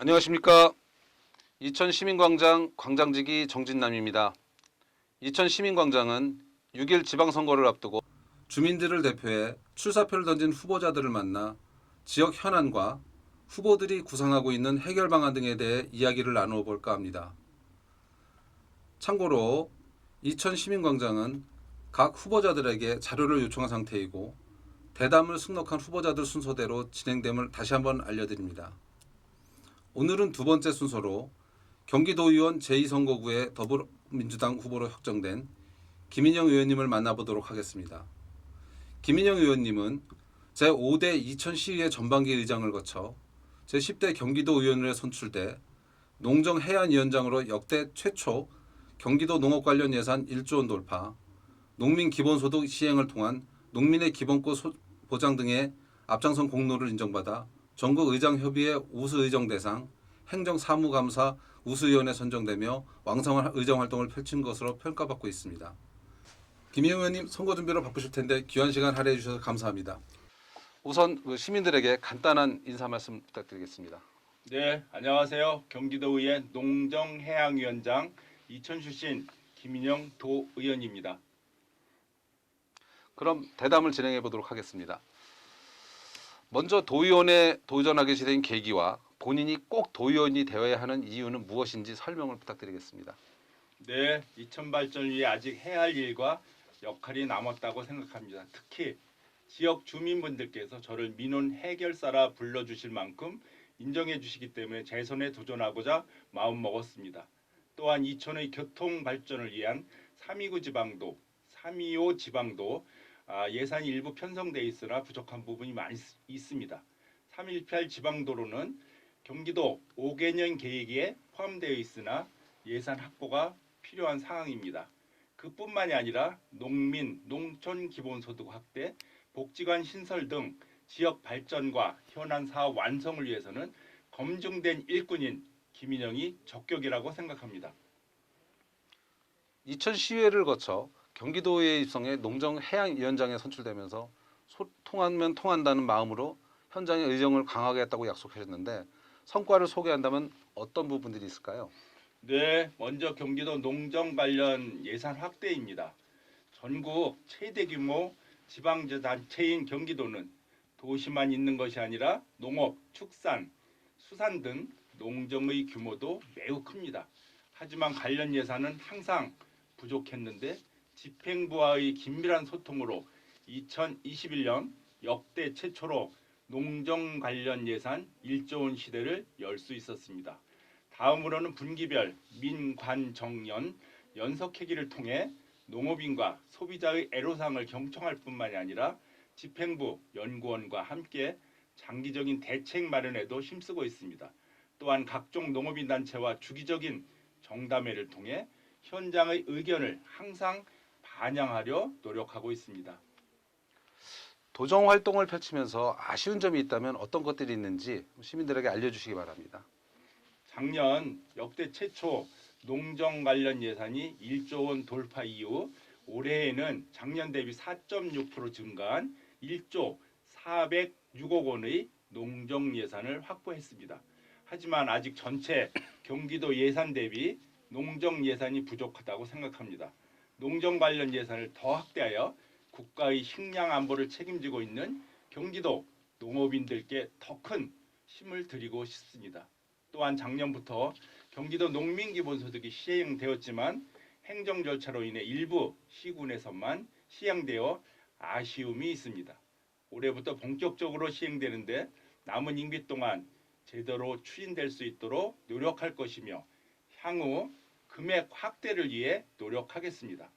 안녕하십니까. 이천 시민광장 광장지기 정진남입니다. 이천 시민광장은 6일 지방선거를 앞두고 주민들을 대표해 출사표를 던진 후보자들을 만나 지역 현안과 후보들이 구상하고 있는 해결 방안 등에 대해 이야기를 나누어 볼까 합니다. 참고로 이천 시민광장은 각 후보자들에게 자료를 요청한 상태이고 대담을 승낙한 후보자들 순서대로 진행됨을 다시 한번 알려드립니다. 오늘은 두 번째 순서로 경기도의원 제2선거구의 더불어민주당 후보로 확정된 김인영 의원님을 만나보도록 하겠습니다. 김인영 의원님은 제5대 이천시의회 전반기 의장을 거쳐 제10대 경기도의원으로 선출돼 농정해안위원장으로 역대 최초 경기도 농업 관련 예산 1조 원 돌파, 농민 기본소득 시행을 통한 농민의 기본권 보장 등의 앞장선 공로를 인정받아 전국의장협의회 우수의정 대상, 행정사무감사 우수위원회 선정되며 왕성한 의정활동을 펼친 것으로 평가받고 있습니다. 김인영 의원님, 선거 준비로 바쁘실 텐데 귀한 시간 할애해 주셔서 감사합니다. 우선 시민들에게 간단한 인사 말씀 부탁드리겠습니다. 네, 안녕하세요. 경기도의회 농정해양위원장 이천 출신 김인영 도의원입니다. 그럼 대담을 진행해 보도록 하겠습니다. 먼저 도의원에 도전하게 된 계기와 본인이 꼭 도의원이 되어야 하는 이유는 무엇인지 설명을 부탁드리겠습니다. 네, 이천 발전을 위해 아직 해야 할 일과 역할이 남았다고 생각합니다. 특히 지역 주민분들께서 저를 민원 해결사라 불러주실 만큼 인정해 주시기 때문에 재선에 도전하고자 마음먹었습니다. 또한 이천의 교통 발전을 위한 329 지방도, 325 지방도 예산이 일부 편성돼 있으나 부족한 부분이 많이 있습니다. 318 지방도로는 경기도 5개년 계획에 포함되어 있으나 예산 확보가 필요한 상황입니다. 그뿐만이 아니라 농민, 농촌 기본소득 확대, 복지관 신설 등 지역 발전과 현안 사업 완성을 위해서는 검증된 일꾼인 김인영이 적격이라고 생각합니다. 이천시의회를 거쳐 경기도에 입성해 농정해양위원장에 선출되면서 통하면 통한다는 마음으로 현장의 의정을 강하게 했다고 약속하셨는데 성과를 소개한다면 어떤 부분들이 있을까요? 네, 먼저 경기도 농정 관련 예산 확대입니다. 전국 최대 규모 지방자치단체인 경기도는 도시만 있는 것이 아니라 농업, 축산, 수산 등 농정의 규모도 매우 큽니다. 하지만 관련 예산은 항상 부족했는데 집행부와의 긴밀한 소통으로 2021년 역대 최초로 농정 관련 예산 1조 원 시대를 열 수 있었습니다. 다음으로는 분기별 민관정연 연석회기를 통해 농업인과 소비자의 애로사항을 경청할 뿐만이 아니라 집행부, 연구원과 함께 장기적인 대책 마련에도 힘쓰고 있습니다. 또한 각종 농업인 단체와 주기적인 정담회를 통해 현장의 의견을 항상 반영하려 노력하고 있습니다. 도정 활동을 펼치면서 아쉬운 점이 있다면 어떤 것들이 있는지 시민들에게 알려주시기 바랍니다. 작년 역대 최초 농정 관련 예산이 1조 원 돌파 이후 올해에는 작년 대비 4.6% 증가한 1조 406억 원의 농정 예산을 확보했습니다. 하지만 아직 전체 경기도 예산 대비 농정 예산이 부족하다고 생각합니다. 농정 관련 예산을 더 확대하여 국가의 식량 안보를 책임지고 있는 경기도 농업인들께 더 큰 힘을 드리고 싶습니다. 또한 작년부터 경기도 농민기본소득이 시행되었지만 행정 절차로 인해 일부 시군에서만 시행되어 아쉬움이 있습니다. 올해부터 본격적으로 시행되는데 남은 임기 동안 제대로 추진될 수 있도록 노력할 것이며 향후 금액 확대를 위해 노력하겠습니다.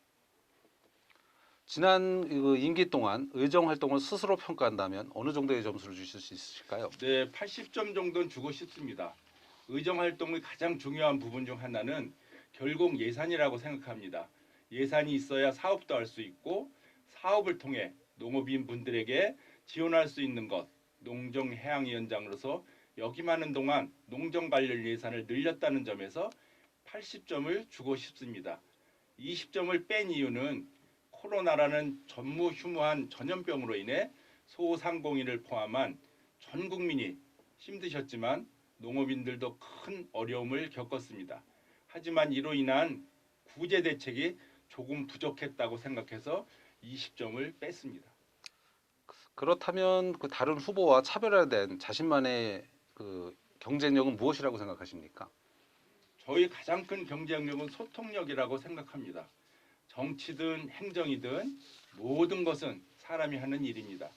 지난 임기 동안 의정 활동을 스스로 평가한다면 어느 정도의 점수를 주실 수 있으실까요? 네, 80점 정도는 주고 싶습니다. 의정 활동의 가장 중요한 부분 중 하나는 결국 예산이라고 생각합니다. 예산이 있어야 사업도 할 수 있고 사업을 통해 농업인 분들에게 지원할 수 있는 것, 농정해양위원장으로서 역임하는 동안 농정 관련 예산을 늘렸다는 점에서 80점을 주고 싶습니다. 20점을 뺀 이유는 코로나라는 전무후무한 전염병으로 인해 소상공인을 포함한 전 국민이 힘드셨지만 농업인들도 큰 어려움을 겪었습니다. 하지만 이로 인한 구제 대책이 조금 부족했다고 생각해서 20점을 뺐습니다. 그렇다면 그 다른 후보와 차별화된 자신만의 그 경쟁력은 무엇이라고 생각하십니까? 저희 가장 큰 경쟁력은 소통력이라고 생각합니다. 정치든 행정이든 모든 것은 사람이 하는 일입니다.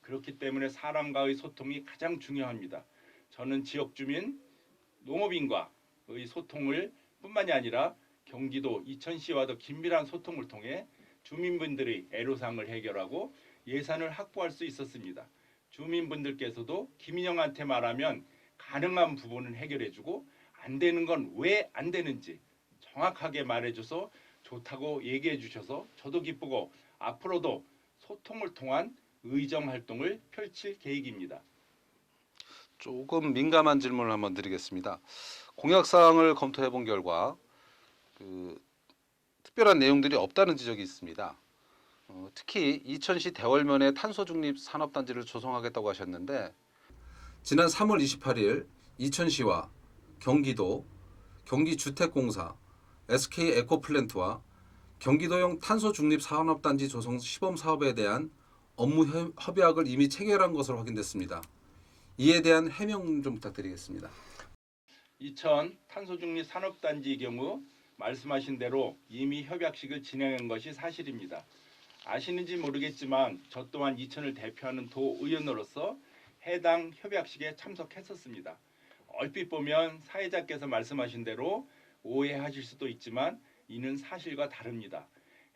그렇기 때문에 사람과의 소통이 가장 중요합니다. 저는 지역 주민, 농업인과의 소통을 뿐만이 아니라 경기도 이천시와도 긴밀한 소통을 통해 주민분들의 애로사항을 해결하고 예산을 확보할 수 있었습니다. 주민분들께서도 김인영한테 말하면 가능한 부분은 해결해주고 안 되는 건 왜 안 되는지 정확하게 말해줘서 좋다고 얘기해 주셔서 저도 기쁘고 앞으로도 소통을 통한 의정 활동을 펼칠 계획입니다. 조금 민감한 질문을 한번 드리겠습니다. 공약 사항을 검토해 본 결과 그 특별한 내용들이 없다는 지적이 있습니다. 특히 이천시 대월면에 탄소 중립 산업단지를 조성하겠다고 하셨는데 지난 3월 28일 이천시와 경기도, 경기주택공사, SK에코플랜트와 경기도형 탄소 중립 산업단지 조성 시범 사업에 대한 업무 협약을 이미 체결한 것으로 확인됐습니다. 이에 대한 해명 좀 부탁드리겠습니다. 이천 탄소중립 산업단지의 경우 말씀하신 대로 이미 협약식을 진행한 것이 사실입니다. 아시는지 모르겠지만 저 또한 이천을 대표하는 도의원으로서 해당 협약식에 참석했었습니다. 얼핏 보면 사회자께서 말씀하신 대로 오해하실 수도 있지만 이는 사실과 다릅니다.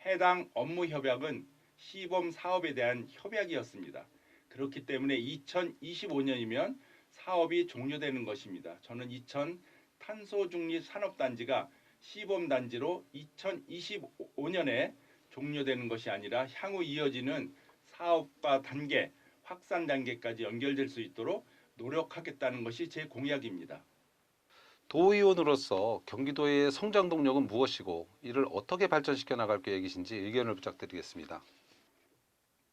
해당 업무 협약은 시범 사업에 대한 협약이었습니다. 그렇기 때문에 2025년이면 사업이 종료되는 것입니다. 저는 이천 탄소중립 산업단지가 시범단지로 2025년에 종료되는 것이 아니라 향후 이어지는 사업과 단계, 확산 단계까지 연결될 수 있도록 노력하겠다는 것이 제 공약입니다. 도의원으로서 경기도의 성장 동력은 무엇이고 이를 어떻게 발전시켜 나갈 계획이신지 의견을 부탁드리겠습니다.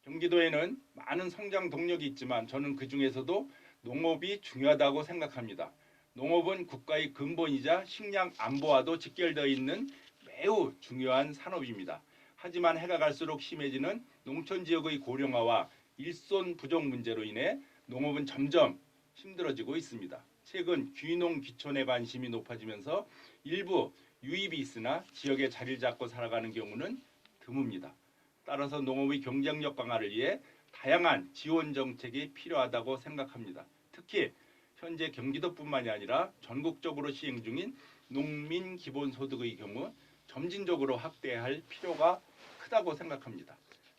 경기도에는 많은 성장 동력이 있지만 저는 그 중에서도 농업이 중요하다고 생각합니다. 농업은 국가의 근본이자 식량 안보와도 직결되어 있는 매우 중요한 산업입니다. 하지만 해가 갈수록 심해지는 농촌 지역의 고령화와 일손 부족 문제로 인해 농업은 점점 힘들어지고 있습니다. 최근 귀농 귀촌에 관심이 높아지면서 일부 유입이 있으나 지역에 자리를 잡고 살아가는 경우는 드뭅니다. 따라서 농업의 경쟁력 강화를 위해 다양한 지원 정책이 필요하다고 생각합니다. 특히 현재 경기도뿐만이 아니라 전국적으로 시행 중인 농민 기본소득의 경우 점진적으로 확대할 필요가 크다고 생각합니다.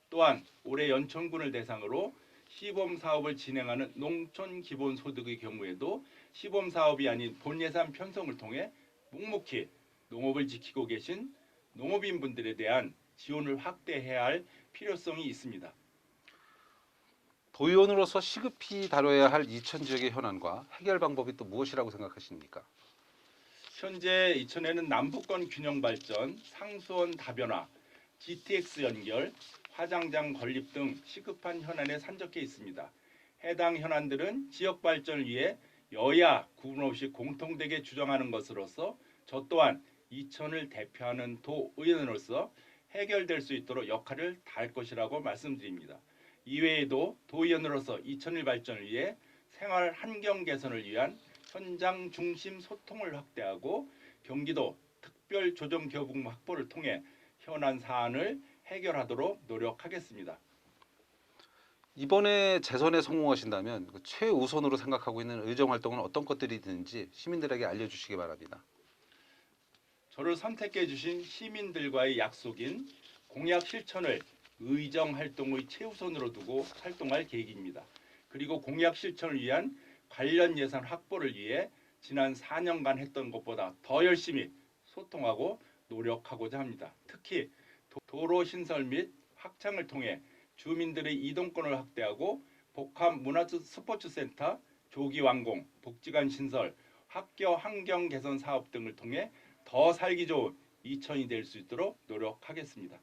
또한 올해 연천군을 대상으로 시범 사업을 진행하는 농촌 기본소득의 경우에도 시범 사업이 아닌 본예산 편성을 통해 묵묵히 농업을 지키고 계신 농업인분들에 대한 지원을 확대해야 할 필요성이 있습니다. 도의원으로서 시급히 다뤄야 할 이천 지역의 현안과 해결 방법이 또 무엇이라고 생각하십니까? 현재 이천에는 남북권 균형 발전, 상수원 다변화, GTX 연결, 화장장 건립 등 시급한 현안에 산적해 있습니다. 해당 현안들은 지역 발전을 위해 여야 구분 없이 공통되게 주장하는 것으로서 저 또한 이천을 대표하는 도의원으로서 해결될 수 있도록 역할을 다할 것이라고 말씀드립니다. 이외에도 도의원으로서 이천일 발전을 위해 생활 환경 개선을 위한 현장 중심 소통을 확대하고 경기도 특별조정교부금 확보를 통해 현안 사안을 해결하도록 노력하겠습니다. 이번에 재선에 성공하신다면 그 최우선으로 생각하고 있는 의정 활동은 어떤 것들이 있는지 시민들에게 알려주시기 바랍니다. 저를 선택해 주신 시민들과의 약속인 공약 실천을 의정 활동의 최우선으로 두고 활동할 계획입니다. 그리고 공약 실천을 위한 관련 예산 확보를 위해 지난 4년간 했던 것보다 더 열심히 소통하고 노력하고자 합니다. 특히 도로 신설 및 확장을 통해 주민들의 이동권을 확대하고 복합 문화 스포츠 센터, 조기 완공, 복지관 신설, 학교 환경 개선 사업 등을 통해 더 살기 좋은 이천이 될 수 있도록 노력하겠습니다.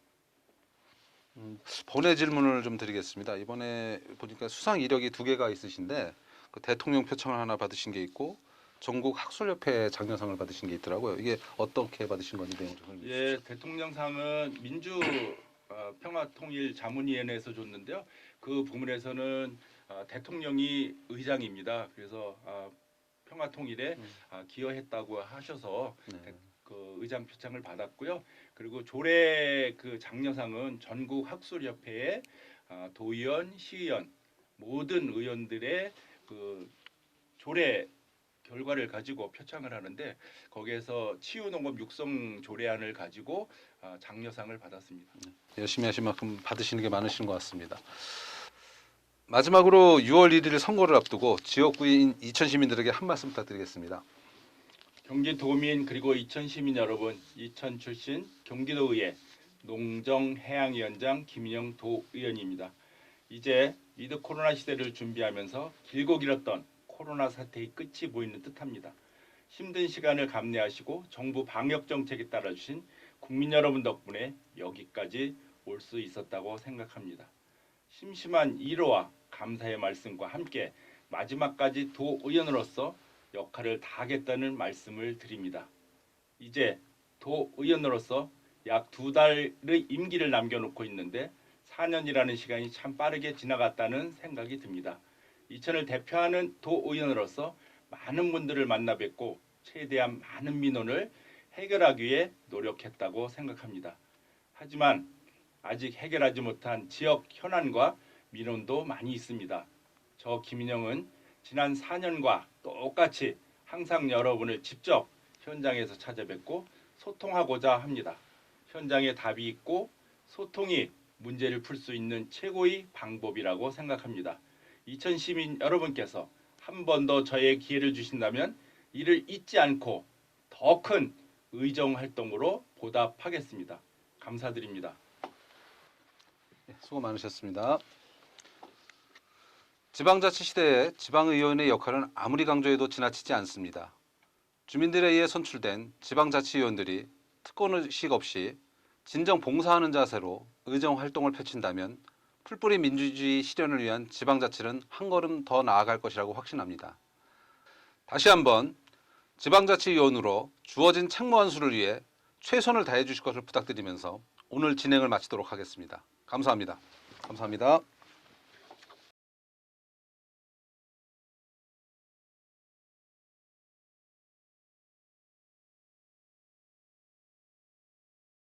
번외 질문을 좀 드리겠습니다. 이번에 보니까 수상 이력이 2개가 있으신데 그 대통령 표창을 하나 받으신 게 있고 전국 학술협회 장려상을 받으신 게 있더라고요. 이게 어떻게 받으신 건지 내용 좀 설명해 주시죠. 예, 대통령상은 민주 평화통일 자문위원회에서 줬는데요. 그 부문에서는 대통령이 의장입니다. 그래서 평화통일에 기여했다고 하셔서 네. 그 의장 표창을 받았고요. 그리고 조례 그 장려상은 전국 학술협회의 도의원, 시의원 모든 의원들의 그 조례 결과를 가지고 표창을 하는데 거기에서 치유농업 육성 조례안을 가지고 장려상을 받았습니다. 열심히 하신 만큼 받으시는 게 많으신 것 같습니다. 마지막으로 6월 1일 선거를 앞두고 지역구인 이천 시민들에게 한 말씀 부탁드리겠습니다. 경기도민 그리고 이천 시민 여러분, 이천 출신 경기도의회 농정해양위원장 김인영 도의원입니다. 이제 위드 코로나 시대를 준비하면서 길고 길었던 코로나 사태의 끝이 보이는 듯합니다. 힘든 시간을 감내하시고 정부 방역 정책에 따라주신 국민 여러분 덕분에 여기까지 올 수 있었다고 생각합니다. 심심한 위로와 감사의 말씀과 함께 마지막까지 도의원으로서 역할을 다하겠다는 말씀을 드립니다. 이제 도의원으로서 약 2달의 임기를 남겨놓고 있는데 4년이라는 시간이 참 빠르게 지나갔다는 생각이 듭니다. 이천을 대표하는 도의원으로서 많은 분들을 만나 뵙고 최대한 많은 민원을 해결하기 위해 노력했다고 생각합니다. 하지만 아직 해결하지 못한 지역 현안과 민원도 많이 있습니다. 저 김인영은 지난 4년과 똑같이 항상 여러분을 직접 현장에서 찾아뵙고 소통하고자 합니다. 현장에 답이 있고 소통이 문제를 풀 수 있는 최고의 방법이라고 생각합니다. 이천 시민 여러분께서 한 번 더 저에게 기회를 주신다면 이를 잊지 않고 더 큰 의정 활동으로 보답하겠습니다. 감사드립니다. 수고 많으셨습니다. 지방자치 시대에 지방의원의 역할은 아무리 강조해도 지나치지 않습니다. 주민들에 의해 선출된 지방자치위원들이 특권의식 없이 진정 봉사하는 자세로 의정 활동을 펼친다면 풀뿌리 민주주의 실현을 위한 지방자치는 한 걸음 더 나아갈 것이라고 확신합니다. 다시 한번 지방자치위원으로 주어진 책무한 수를 위해 최선을 다해 주실 것을 부탁드리면서 오늘 진행을 마치도록 하겠습니다. 감사합니다. 감사합니다.